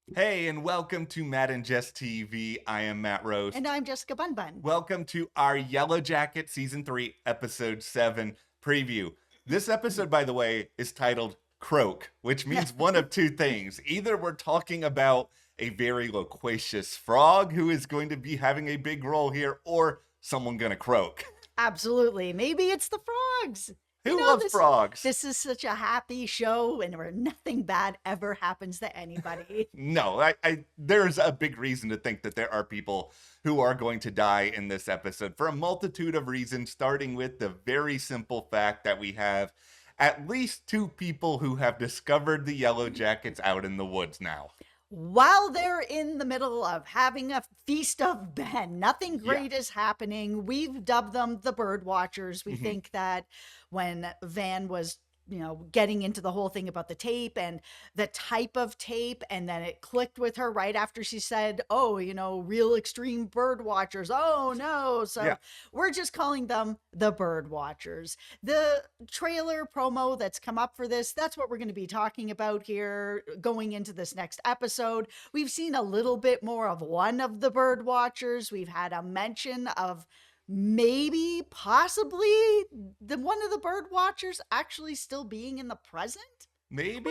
Hey, and welcome to Matt and Jess TV. I am Matt Rose. And I'm Jessica Bun Bun. Welcome to our Yellowjackets Season 3, Episode 7 preview. This episode, by the way, is titled Croak, which means one of two things. Either we're talking about a very loquacious frog who is going to be having a big role here, or someone gonna croak. Absolutely. Maybe it's the frogs. Who loves frogs? This is such a happy show and where nothing bad ever happens to anybody. No, there's a big reason to think that there are people who are going to die in this episode for a multitude of reasons, starting with the very simple fact that we have at least two people who have discovered the Yellowjackets out in the woods now. While they're in the middle of having a feast of Ben, nothing great is happening. We've dubbed them the bird watchers. We think that when Van was getting into the whole thing about the tape and the type of tape, and then it clicked with her right after she said, oh, real extreme bird watchers. Oh no. So we're just calling them the bird watchers. The trailer promo that's come up for this, that's what we're going to be talking about here going into this next episode. We've seen a little bit more of one of the bird watchers. We've had a mention of maybe possibly the one of the bird watchers actually still being in the present. Maybe.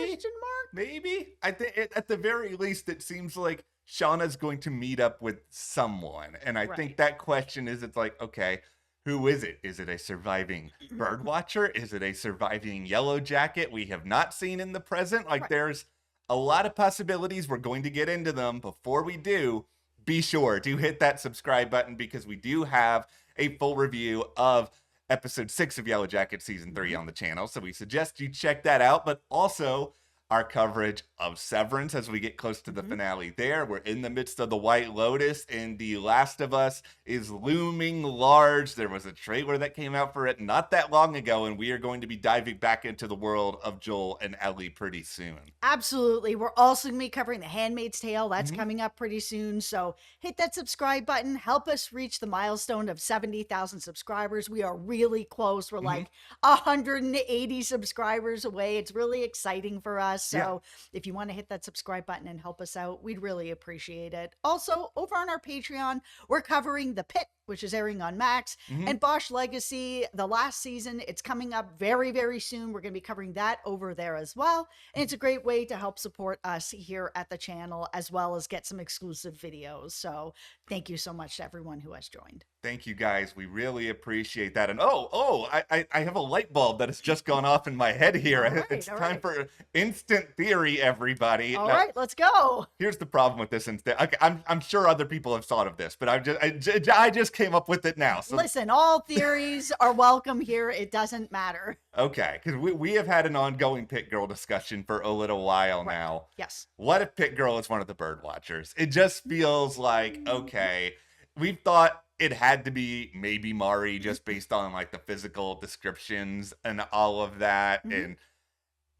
I think at the very least it seems like Shauna's going to meet up with someone, and I think that question is, it's like, okay, who is it? Is it a surviving bird watcher? Is it a surviving Yellowjacket we have not seen in the present? There's a lot of possibilities. We're going to get into them. Before we do, be sure to hit that subscribe button, because we do have a full review of episode 6 of Yellowjackets season 3 on the channel. So we suggest you check that out, but also our coverage of Severance as we get close to the finale there. We're in the midst of the White Lotus, and The Last of Us is looming large. There was a trailer that came out for it not that long ago, and we are going to be diving back into the world of Joel and Ellie pretty soon. Absolutely. We're also going to be covering The Handmaid's Tale. That's coming up pretty soon. So hit that subscribe button. Help us reach the milestone of 70,000 subscribers. We are really close. We're like 180 subscribers away. It's really exciting for us. So if you want to hit that subscribe button and help us out, we'd really appreciate it. Also, over on our Patreon, we're covering The Pit, which is airing on Max, and Bosch Legacy, the last season. It's coming up very, very soon. We're going to be covering that over there as well. And it's a great way to help support us here at the channel, as well as get some exclusive videos. So thank you so much to everyone who has joined. Thank you, guys. We really appreciate that. And I have a light bulb that has just gone off in my head here. It's time for instant theory, everybody. All right, let's go. Here's the problem with this instant. Okay, I'm sure other people have thought of this, but I just came up with it now. So listen, all theories are welcome here. It doesn't matter. Okay, because we have had an ongoing Pit Girl discussion for a little while now. Yes. What if Pit Girl is one of the bird watchers? It just feels like, okay, we've thought it had to be maybe Mari, just based on like the physical descriptions and all of that. And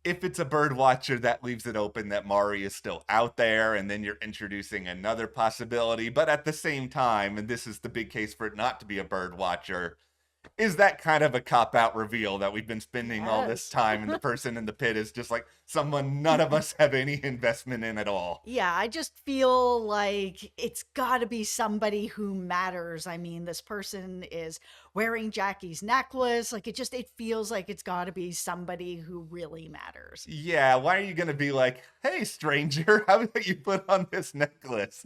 if it's a bird watcher, that leaves it open that Mari is still out there, and then you're introducing another possibility. But at the same time, and this is the big case for it not to be a bird watcher, is that kind of a cop-out reveal that we've been spending all this time, and the person in the pit is just like someone none of us have any investment in at all? Yeah, I just feel like it's got to be somebody who matters. I mean, this person is wearing Jackie's necklace. Like, it feels like it's got to be somebody who really matters. Yeah, why are you going to be like, hey, stranger, how about you put on this necklace?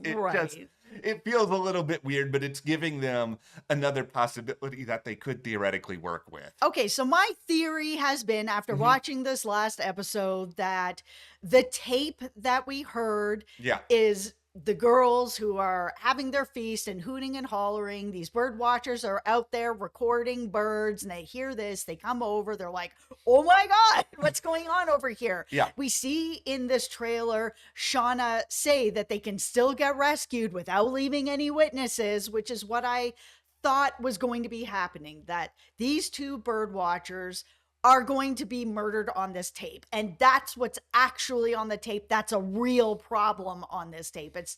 It feels a little bit weird, but it's giving them another possibility that they could theoretically work with. Okay, so my theory has been, after watching this last episode, that the tape that we heard is the girls who are having their feast and hooting and hollering. These bird watchers are out there recording birds, and they hear this, they come over, they're like, oh my God, what's going on over here? Yeah. We see in this trailer Shauna say that they can still get rescued without leaving any witnesses, which is what I thought was going to be happening, that these two bird watchers are going to be murdered on this tape. And that's what's actually on the tape. That's a real problem on this tape. It's,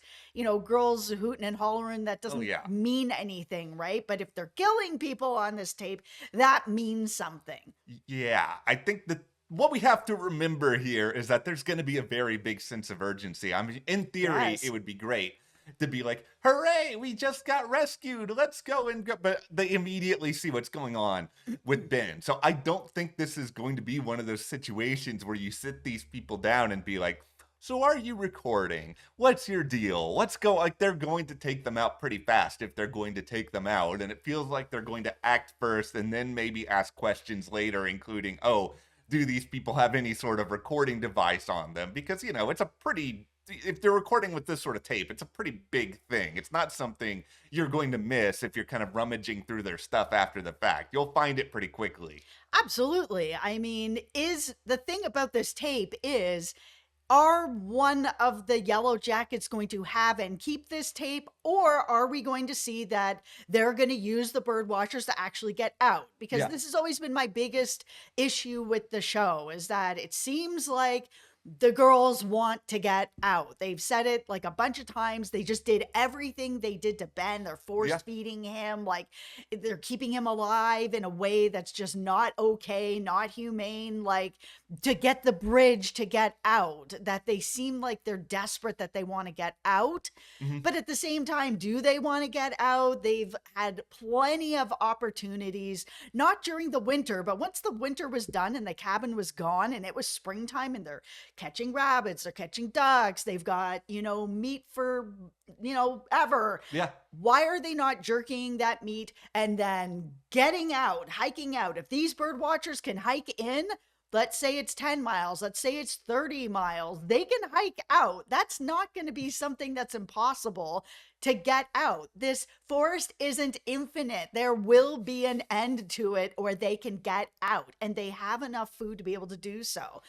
girls hooting and hollering. That doesn't mean anything, right? But if they're killing people on this tape, that means something. Yeah, I think what we have to remember here is that there's going to be a very big sense of urgency. I mean, in theory, it Yes. would be great to be like, hooray, we just got rescued. Let's go and go. But they immediately see what's going on with Ben. So I don't think this is going to be one of those situations where you sit these people down and be like, so are you recording? What's your deal? Let's go. Like, they're going to take them out pretty fast if they're going to take them out. And it feels like they're going to act first and then maybe ask questions later, including, oh, do these people have any sort of recording device on them? Because, you know, it's a pretty, if they're recording with this sort of tape, it's a pretty big thing. It's not something you're going to miss if you're kind of rummaging through their stuff after the fact. You'll find it pretty quickly. Absolutely. I mean, is the thing about this tape is, are one of the Yellowjackets going to have and keep this tape, or are we going to see that they're going to use the bird watchers to actually get out? Because Yeah. this has always been my biggest issue with the show, is that it seems like the girls want to get out. They've said it like a bunch of times. They just did everything they did to Ben. They're force Yeah. feeding him, like they're keeping him alive in a way that's just not okay, not humane. Like, to get the bridge to get out, that they seem like they're desperate, that they want to get out. Mhm. But at the same time, do they want to get out? They've had plenty of opportunities, not during the winter, but once the winter was done and the cabin was gone and it was springtime and they're catching rabbits, they're catching ducks, they've got, meat for, ever. Yeah. Why are they not jerking that meat and then getting out, hiking out? If these bird watchers can hike in, let's say it's 10 miles, let's say it's 30 miles, they can hike out. That's not going to be something that's impossible to get out. This forest isn't infinite. There will be an end to it, or they can get out, and they have enough food to be able to do so.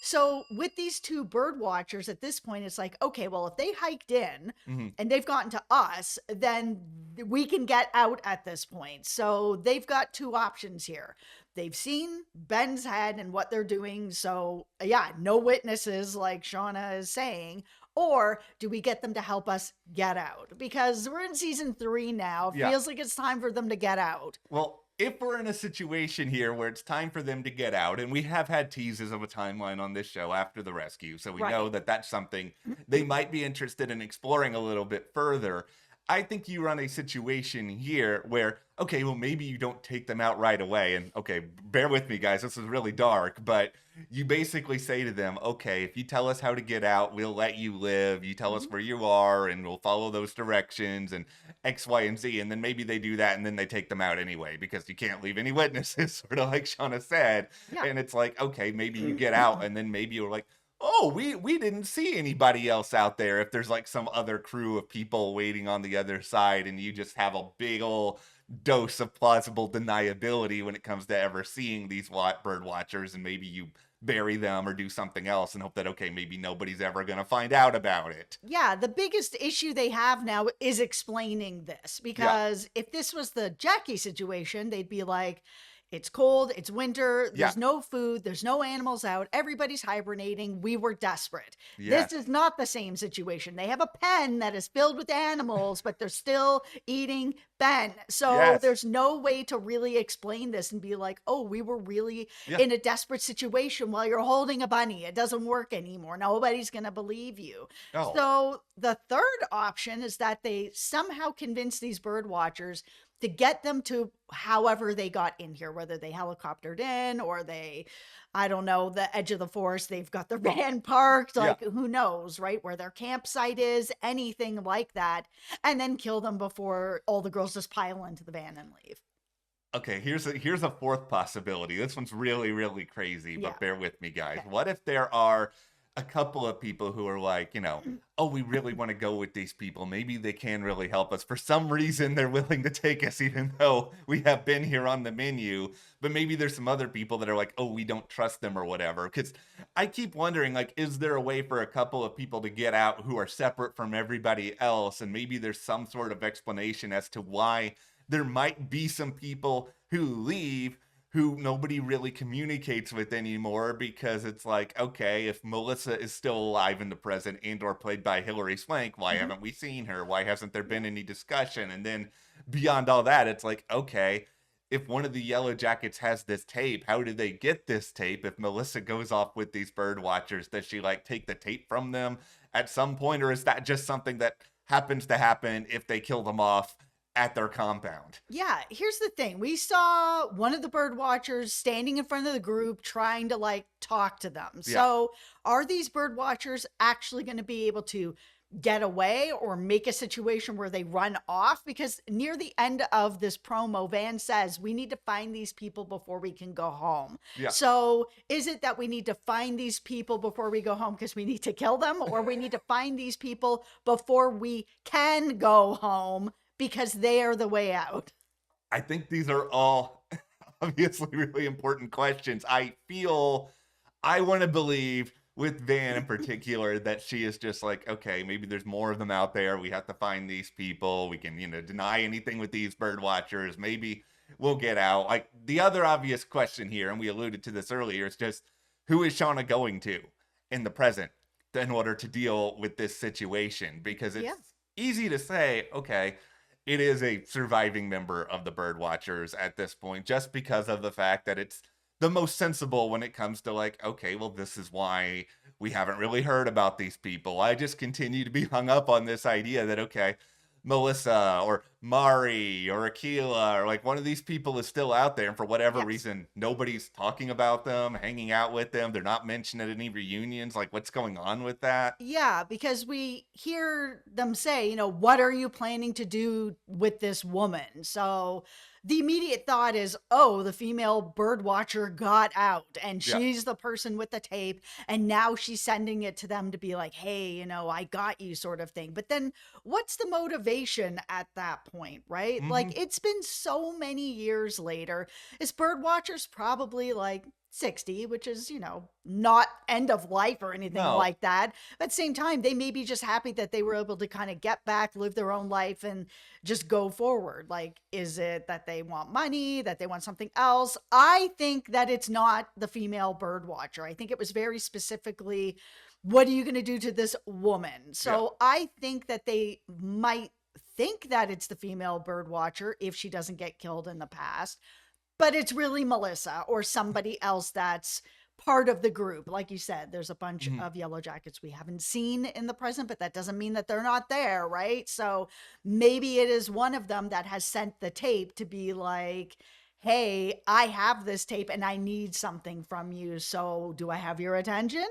So with these two bird watchers at this point, it's like, okay, well, if they hiked in Mm-hmm. and they've gotten to us, then we can get out at this point. So they've got two options here. They've seen Ben's head and what they're doing. So yeah, no witnesses, like Shauna is saying. Or do we get them to help us get out? Because we're in season 3 now. It Yeah. feels like it's time for them to get out. Well, if we're in a situation here where it's time for them to get out, and we have had teases of a timeline on this show after the rescue, so we Right. know that that's something they might be interested in exploring a little bit further. I think you run a situation here where, okay, well, maybe you don't take them out right away. And okay, bear with me, guys, this is really dark, but you basically say to them, okay, if you tell us how to get out, we'll let you live. You tell us where you are, and we'll follow those directions and X, Y, and Z. And then maybe they do that, and then they take them out anyway, because you can't leave any witnesses, sort of like Shauna said. Yeah. And it's like, okay, maybe you get out, and then maybe you're like, oh, we didn't see anybody else out there. If there's like some other crew of people waiting on the other side, and you just have a big ol' dose of plausible deniability when it comes to ever seeing these bird watchers, and maybe you bury them or do something else and hope that, okay, maybe nobody's ever going to find out about it. Yeah, the biggest issue they have now is explaining this, because if this was the Jackie situation, they'd be like, it's cold, it's winter, there's no food, there's no animals out, everybody's hibernating, we were desperate. Yes. This is not the same situation. They have a pen that is filled with animals, but they're still eating Ben. So there's no way to really explain this and be like, oh, we were really in a desperate situation while you're holding a bunny. It doesn't work anymore. Nobody's going to believe you. Oh. So the third option is that they somehow convince these bird watchers to get them to however they got in here, whether they helicoptered in or they, I don't know, the edge of the forest, they've got the van parked, like who knows, right? Where their campsite is, anything like that, and then kill them before all the girls just pile into the van and leave. Okay, here's a fourth possibility. This one's really, really crazy, but bear with me, guys. Okay. What if there are a couple of people who are like, oh, we really want to go with these people. Maybe they can really help us. For some reason, they're willing to take us, even though we have been here on the menu. But maybe there's some other people that are like, oh, we don't trust them or whatever. Because I keep wondering, like, is there a way for a couple of people to get out who are separate from everybody else? And maybe there's some sort of explanation as to why there might be some people who leave who nobody really communicates with anymore, because it's like, okay, if Melissa is still alive in the present and or played by Hilary Swank, why haven't we seen her? Why hasn't there been any discussion? And then beyond all that, it's like, okay, if one of the Yellowjackets has this tape, how did they get this tape? If Melissa goes off with these bird watchers, does she like take the tape from them at some point? Or is that just something that happens to happen if they kill them off at their compound? Yeah, here's the thing. We saw one of the bird watchers standing in front of the group trying to like talk to them. Yeah. So are these bird watchers actually going to be able to get away or make a situation where they run off? Because near the end of this promo, Van says we need to find these people before we can go home. Yeah. So is it that we need to find these people before we go home because we need to kill them, or we need to find these people before we can go home because they are the way out? I think these are all obviously really important questions. I want to believe with Van in particular that she is just like, okay, maybe there's more of them out there. We have to find these people. We can, deny anything with these bird watchers. Maybe we'll get out. Like the other obvious question here, and we alluded to this earlier, is just who is Shauna going to in the present in order to deal with this situation? Because it's easy to say, okay, it is a surviving member of the bird watchers at this point, just because of the fact that it's the most sensible when it comes to like, okay, well, this is why we haven't really heard about these people. I just continue to be hung up on this idea that, okay, Melissa or Mari or Akila or like one of these people is still out there, and for whatever reason nobody's talking about them, hanging out with them. They're not mentioned at any reunions. Like, what's going on with that? Yeah, because we hear them say, what are you planning to do with this woman? So the immediate thought is, oh, the female bird watcher got out and she's the person with the tape, and now she's sending it to them to be like, hey, I got you, sort of thing. But then what's the motivation at that point, right? Mm-hmm. Like, it's been so many years later. Is bird watchers probably like 60, which is, not end of life or anything like that. But at the same time, they may be just happy that they were able to kind of get back, live their own life, and just go forward. Like, is it that they want money, that they want something else? I think that it's not the female bird watcher. I think it was very specifically, what are you going to do to this woman? So I think that they might think that it's the female bird watcher if she doesn't get killed in the past. But it's really Melissa or somebody else that's part of the group. Like you said, there's a bunch of Yellowjackets we haven't seen in the present, but that doesn't mean that they're not there, right? So maybe it is one of them that has sent the tape to be like, hey, I have this tape and I need something from you. So do I have your attention?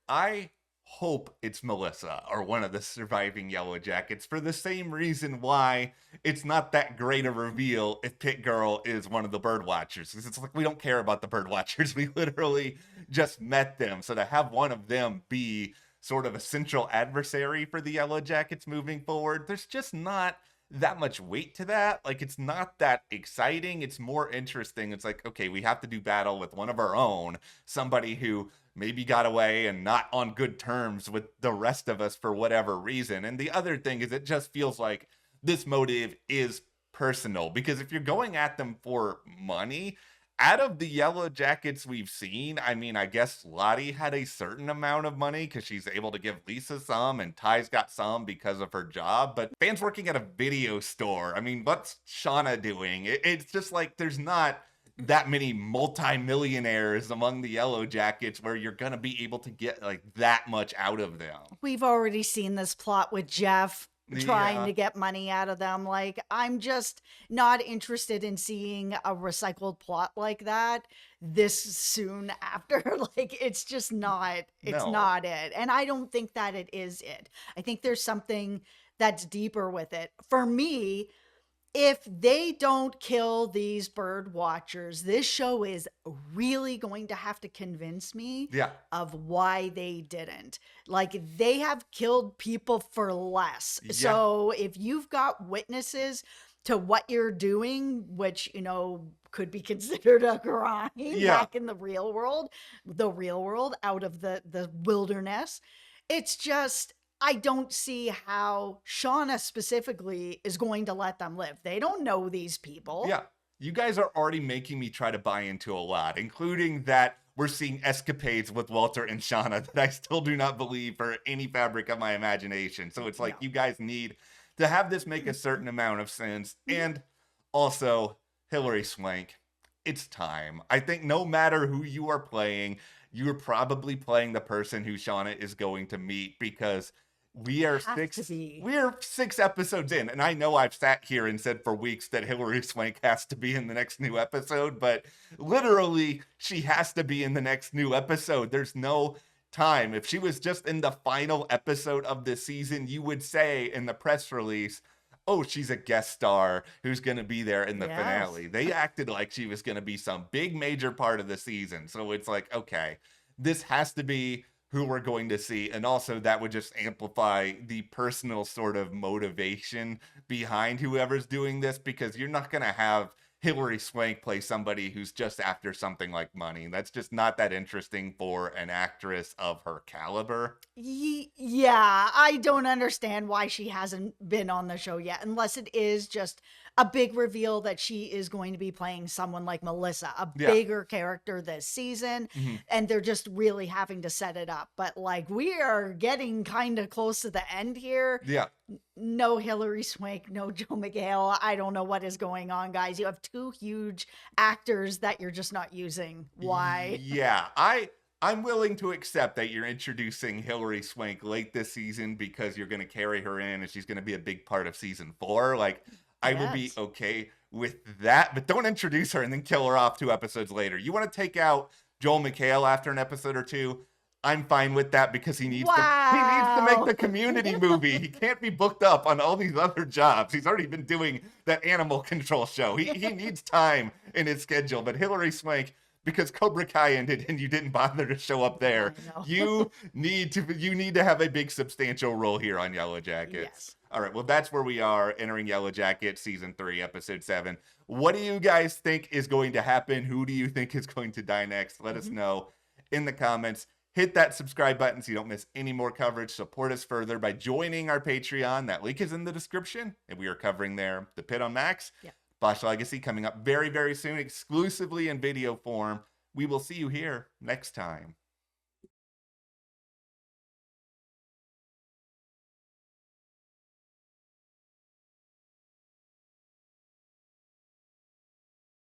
I hope it's Melissa or one of the surviving Yellowjackets, for the same reason why it's not that great a reveal if Pit Girl is one of the bird watchers. It's like, we don't care about the bird watchers. We literally just met them. So to have one of them be sort of a central adversary for the Yellowjackets moving forward, there's just not that much weight to that. Like, it's not that exciting. It's more interesting. It's like, okay, we have to do battle with one of our own, somebody who maybe got away and not on good terms with the rest of us for whatever reason. And the other thing is, it just feels like this motive is personal, because if you're going at them for money, out of the Yellowjackets we've seen, I mean, I guess Lottie had a certain amount of money because she's able to give Lisa some, and Ty's got some because of her job. But Van's working at a video store. I mean, what's Shauna doing? It's just like, there's not that many multimillionaires among the Yellowjackets where you're gonna be able to get like that much out of them. We've already seen this plot with Jeff trying to get money out of them. Like, I'm just not interested in seeing a recycled plot like that this soon after. Like, it's just not, not it. And I don't think that it is it. I think there's something that's deeper with it. For me, if they don't kill these bird watchers, this show is really going to have to convince me of why they didn't. Like, they have killed people for less. Yeah. So if you've got witnesses to what you're doing, which, could be considered a crime back in the real world, out of the wilderness, it's just, I don't see how Shauna specifically is going to let them live. They don't know these people. Yeah. You guys are already making me try to buy into a lot, including that we're seeing escapades with Walter and Shauna that I still do not believe for any fabric of my imagination. So it's like, you guys need to have this make a certain amount of sense. And also, Hilary Swank, it's time. I think no matter who you are playing, you're probably playing the person who Shauna is going to meet, because we're 6 episodes in, and I know I've sat here and said for weeks that Hilary Swank has to be in the next new episode, but literally she has to be in the next new episode. There's no time. If she was just in the final episode of the season, you would say in the press release, oh, she's a guest star who's going to be there in the finale. They acted like she was going to be some big major part of the season. So it's like, okay, this has to be who we're going to see. And also that would just amplify the personal sort of motivation behind whoever's doing this, because you're not going to have Hilary Swank play somebody who's just after something like money. That's just not that interesting for an actress of her caliber. Yeah, I don't understand why she hasn't been on the show yet, unless it is just a big reveal that she is going to be playing someone like Melissa, a bigger character this season, and they're just really having to set it up. But like, we are getting kind of close to the end here. Yeah. No Hilary Swank, no Joe McHale. I don't know what is going on, guys. You have two huge actors that you're just not using. Why? Yeah, I'm willing to accept that you're introducing Hilary Swank late this season because you're going to carry her in and she's going to be a big part of season 4. Like, I will be okay with that, but don't introduce her and then kill her off 2 episodes later. You want to take out Joel McHale after an episode or 2? I'm fine with that, because he needs to make the Community movie. He can't be booked up on all these other jobs. He's already been doing that animal control show. He needs time in his schedule. But Hilary Swank, because Cobra Kai ended and you didn't bother to show up there, you need to have a big substantial role here on Yellowjackets. Yes. All right, well, that's where we are entering Yellowjackets season 3, episode 7. What do you guys think is going to happen? Who do you think is going to die next? Let us know in the comments. Hit that subscribe button so you don't miss any more coverage. Support us further by joining our Patreon. That link is in the description. And we are covering there The Pit on Max. Bosch Legacy coming up very, very soon, exclusively in video form. We will see you here next time.